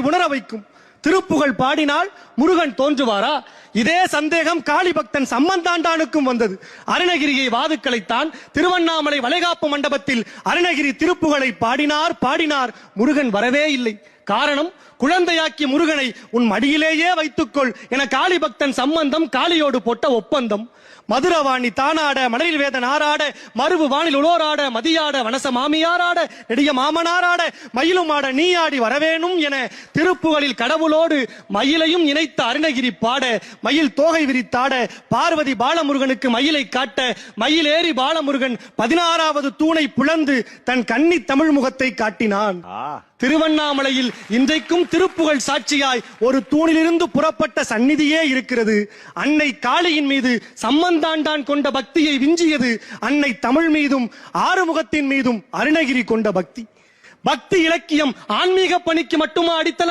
உணர வைக்கும். திருப்புகழ் பாடினால் முருகன் தோன்றுவாரா? இதே சந்தேகம் காளி பக்தன் சம்பந்தாண்டானுக்கும் வந்தது. அருணகிரியை வாதுக்களைத்தான் திருவண்ணாமலை வளைகாப்பு மண்டபத்தில் அருணகிரி திருப்புகழை பாடினார். முருகன் வரவே இல்லை. காரணம், குழந்தையாக்கி முருகனை உன் மடியிலேயே வைத்துக்கொள் என காளி பக்தன் சம்பந்தம் காளியோடு போட்ட ஒப்பந்தம். மதுரவாணி தானாட, மணலில் வேதன் ஆறாட, மருவு வானில் உளோராட, மதியாட வனச மாமியாராட, நெடிய மாமனாராட, மயிலும் ஆட நீ ஆடி வரவேணும் என திருப்புகளில் கடவுளோடு மயிலையும் இணைத்த அருணகிரி பாட, மயில் தோகை விரித்தாட, பார்வதி பாலமுருகனுக்கு மயிலை காட்ட, மயிலேறி பாலமுருகன் 16வது தூணை புலந்து தன் கன்னி தமிழ் முகத்தை காட்டினான். திருவண்ணாமலையில் இன்றைக்கும் திருப்புகழ் சாட்சியாய் ஒரு தூணிலிருந்து புறப்பட்ட சந்நிதியே இருக்கிறது. அன்னை காளியின் மீது சம்பந்தாண்டான் கொண்ட பக்தியை விஞ்சியது அன்னை தமிழ் மீதும் ஆறுமுகத்தின் மீதும் அருணகிரி கொண்ட பக்தி. பக்தி இலக்கியம் ஆன்மீக பணிக்கு மட்டுமா அடித்தளம்?